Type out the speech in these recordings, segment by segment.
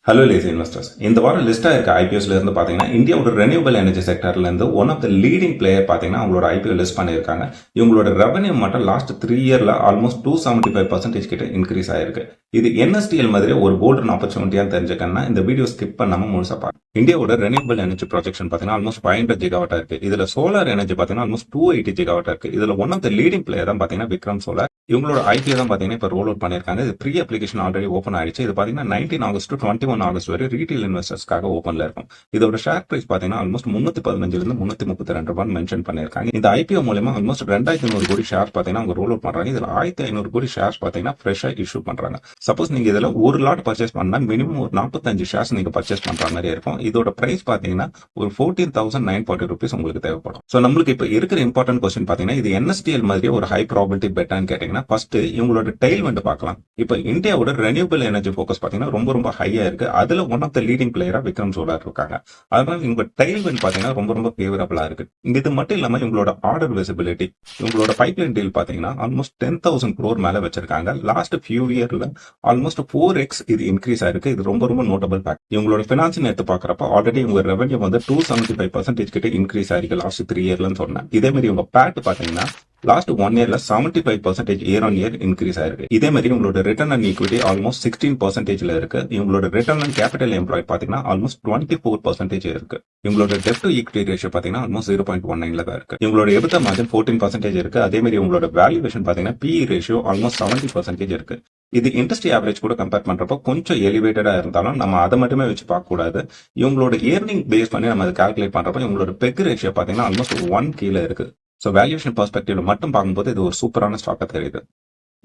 Hello lazy investors. இந்த வாரம் list ஆயிருக்க ஐபிஎஸ்ல இருந்து பாத்தீங்கன்னா இந்தியாவோட ரெனியூபிள் எனர்ஜி செக்டர்ல இருந்து one of the leading player பாத்தீங்கன்னா அவங்களோட ஐபிஓ லிஸ்ட் பண்ணியிருக்காங்க. இவங்களோட ரெவன்யூ மட்டும் லாஸ்ட் 3 இயர்ல ஆல்மோஸ்ட் 275% கிட்ட இன்க்ரீஸ் ஆயிருக்கு. இது என்எஸ்டிஎல் மாதிரி ஒரு கோல்டன் ஆப்பர்ச்சுனிட்டியா தெரிஞ்சுக்கணும்னா இந்த வீடியோ ஸ்கிப் பண்ணாம முழுசா பாருங்க. இந்தியாவோட ரெனியூபிள் எனர்ஜி ப்ரொஜெக்ஷன் பாத்தீங்கன்னா ஆல்மோஸ்ட் 500 ஜிகாவாட்டா இருக்கு. இதுல சோலார் எனர்ஜி பாத்தீங்கன்னா ஆல்மோஸ்ட் 280 ஜிகாவாட்டா இருக்கு. இதுல one of the leading player தான் பாத்தீங்கன்னா விக்ரம் சோலார். இவங்களோட ஐபிஓ தான் பாத்தீங்கன்னா இப்ப ரோல் அவுட் பண்ணிருக்காங்க. இது ப்ரீ அப்ளிகேஷன் ஆல்ரெடி ஓப்பன் ஆயிடுச்சு. இது பாத்தீங்கன்னா 19 ஆகஸ்ட் டு 21 ஆகஸ்ட் வரை ரீட்டைல் இன்வெஸ்டர்ஸ்க்காக ஓப்பன்ல இருக்கும். இதோட ஷேர் பிரைஸ் பாத்தீங்கன்னா ஆல்மோஸ்ட் 315 இருந்து 332 ரூபாய் மென்ஷன் பண்ணிருக்காங்க. இந்த ஐபிஓ மூலமா ஆல்மோஸ்ட் 2500 கோடி ஷேர்ஸ் பாத்தீங்கன்னா அவங்க ரோல் அவுட் பண்றாங்க. இதுல 1500 கோடி ஷேர்ஸ் பாத்தீங்கன்னா ஃப்ரெஷ்ஷா இஷ்யூ பண்றாங்க. சப்போஸ் நீங்க இதுல ஒரு லாட் பர்ச்சேஸ் பண்ணா மினிமம் ஒரு 45 ஷேர்ஸ் நீங்க பர்ச்சேஸ் பண்ற மாதிரி இருக்கும். இதோட பிரைஸ் பாத்தீங்கன்னா ஒரு 14,940 ரூபீஸ் உங்களுக்கு தேவைப்படும். சோ நம்மளுக்கு இப்ப இருக்கிற இம்பார்ட்டன்ட் கொஸ்டின் பாத்தீங்கன்னா இது என்எஸ்டிஎல் மாதிரி ஒரு ஹை ப்ராபபிலிட்டி பெட்டான்னு கேட்டீங்கன்னா ஃபர்ஸ்ட் இவங்களோட டெய்ல் வந்து பார்க்கலாம். இப்ப இந்தியாவோட ரெனியூபிள் எனர்ஜி போக்கஸ் பாத்தீங்கன்னா ரொம்ப ஹையா இருக்கு. அதுல ஒன் ஆஃப் த லீடிங் பிளேயரா விக்ரம் சோலார் இருக்காங்க. அதனால இவங்க டெய்ல் வந்து பாத்தீங்கன்னா ரொம்ப ஃபேவரபிளா இருக்கு. இது மட்டும் இல்லாம இவங்களோட ஆர்டர் விசிபிலிட்டி, இவங்களோட பைப்லைன் டீல் பாத்தீங்கன்னா ஆல்மோஸ்ட் 10,000 crore மேல வச்சிருக்காங்க. லாஸ்ட் ஃபியூ இயர்ல ஆல்மோஸ்ட் 4x இது இன்க்ரீஸ் ஆயிருக்கு. இது ரொம்ப நோட்டபிள் ஃபேக்ட். இவங்களோட பினான்ஸ் எடுத்து பாக்குறப்ப ஆல்ரெடி இவங்க ரெவன்யூ வந்து 275% கிட்ட இன்க்ரீஸ் ஆயிருக்கு லாஸ்ட் 3 இயர்லன்னு சொன்னேன். இதே மாதிரி இவங்க பேட் பாத்தீங்கன்னா லாஸ்ட் 1 இயர்ல 75% இயர் ஆன் இயர் இன்க்ரீஸ் ஆயிருக்கு. இதே மாதிரி உங்களோட ரிட்டர்ன் ஆன் ஈக்விட்டி ஆல்மோஸ்ட் 16% இருக்கு. இவங்களோட ரிட்டர்ன் ஆன் கேபிட்டல் எம்ப்ளாய் பாத்தீங்கன்னா ஆல்மோஸ்ட் 24% இருக்கு. இவங்களோட டெப்ட் டு ஈக்விட்டி ரேஷியோ பாத்தீங்கன்னா ஆல்மோஸ்ட் 0.19 தான் இருக்கு. இவங்களோட EBITDA மார்ஜின் 14% இருக்கு. அதே மாதிரி உங்களோட வேல்யூவேஷன் பாத்தீங்கன்னா PE ரேஷியோ ஆல்மோஸ்ட் 70% இருக்கு. இது இண்டஸ்ட்ரி ஆவரேஜ் கூட கம்பேர் பண்றப்போ கொஞ்சம் எலிவேட்டடா இருந்தாலும் நம்ம அதை மட்டுமே வச்சு பார்க்க கூடாது. இவங்களோட இயர்னிங் பேஸ் பண்ணி நம்ம அதை கால்குலேட் பண்றப்போ இவங்களோட பெக் ரேஷியோ பாத்தீங்கன்னா ஆல்மோஸ்ட் 1 கீழே இருக்கு. ஸோ வேல்யூஷன் பெர்ஸ்பெக்டிவ்ல மட்டும் பார்க்கும்போது இது ஒரு சூப்பரான ஸ்டாக்கா தெரியுது.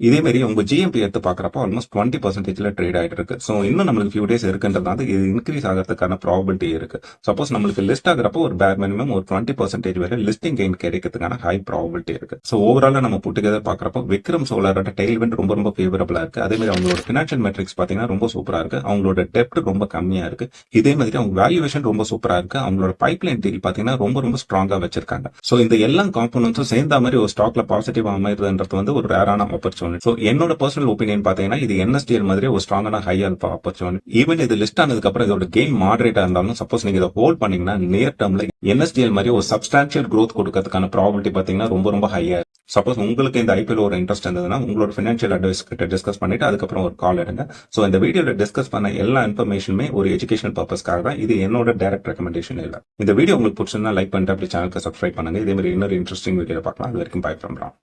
இதே மாதிரி உங்க ஜிஎம்பி எடுத்து பாக்குறப்ப ஆல்மோஸ்ட் 20% ட்ரேட் ஆயிட்டு இருக்கு. ஸோ இன்னும் நம்மளுக்கு ஃபியூ டேஸ் இருக்குன்றதுனால இது இன்க்ரீஸ் ஆகிறதுக்கான ப்ராபபிலிட்டி இருக்கு. சப்போஸ் நம்மளுக்கு லிஸ்ட் ஆகிறப்போ ஒரு பேர் மினிமம் ஒரு 20% வரை லிஸ்டிங் கெயின் கிடைக்கிறதுக்கான ஹை ப்ராபபிலிட்டி இருக்கு. ஸோ ஓவராலா நம்ம புட்டுகெதர் பாக்குறப்போ விக்ரம் சோலாரோட டெய்ல்விண்ட் ரொம்ப ஃபேவரபிளா இருக்கு. அதே மாதிரி அவங்களோட பினான்சியல் மெட்ரிக்ஸ் பாத்தீங்கன்னா ரொம்ப சூப்பரா இருக்கு. அவங்களோட டெப்ட் ரொம்ப கம்மியா இருக்கு. இதே மாதிரி அவங்க வேல்யூவேஷன் ரொம்ப சூப்பரா இருக்கு. அவங்களோட பைப்லைன் டீல் பாத்தீங்கன்னா ரொம்ப ஸ்ட்ராங்கா வச்சிருக்காங்க. ஸோ இந்த எல்லா காம்பனன்ஸும் சேர்ந்த மாதிரி ஒரு ஸ்டாக்ல பாசிட்டிவ் அமைறதுன்றது வந்து ஒரு ரேரான ஆப்பர்ச்சுனிட்டி. சோ என்னோட பர்சனல் ஒப்பீனியன் பாத்தீங்கன்னா இது என்எஸ்டிஎல் மாதிரி ஒரு ஸ்ட்ராங்கான ஹை ஆல்பா ஆப்பர்ச்சுனிட்டி. ஈவன் இது லிஸ்ட் ஆனதுக்கு அப்புறம் இதோட கெயின் மாடரேட்டா இருந்தாலும் சப்போஸ் நீங்க இதை ஹோல்ட் பண்ணீங்கன்னா நியர் டேர்ம்ல என்எஸ்டிஎல் மாதிரி ஒரு சப்ஸ்டான்சியல் growth கொடுக்கறதுக்கான ப்ராபபிலிட்டி பாத்தீங்கன்னா ரொம்ப ஹையா. சப்போஸ் உங்களுக்கு இந்த ஐபிஎல் ஒரு இன்ட்ரெஸ்ட் இருந்ததுன்னா உங்களோட பினான்சியல் அட்வைஸ் கிட்ட டிஸ்கஸ் பண்ணிட்டு அதுக்கப்புறம் ஒரு கால் எடுங்க. சோ இந்த வீடியோல டிஸ்கஸ் பண்ண எல்லா இன்ஃபர்மேஷனுமே ஒரு எஜுகேஷனல் பர்பஸ்க்காக தான். இது என்னோட டைரக்ட் ரெக்கமெண்டேஷன் இல்ல. இந்த வீடியோ உங்களுக்கு பிடிச்சிருந்தா லைக் பண்ணிட்டு அப்படி சேனலுக்கு சப்ஸ்கிரைப் பண்ணுங்க. இதே மாதிரி இன்னொரு இன்ட்ரெஸ்டிங் வீடியோ பார்க்கலாம். அது வரைக்கும் பை ஃப்ரம் ராம்.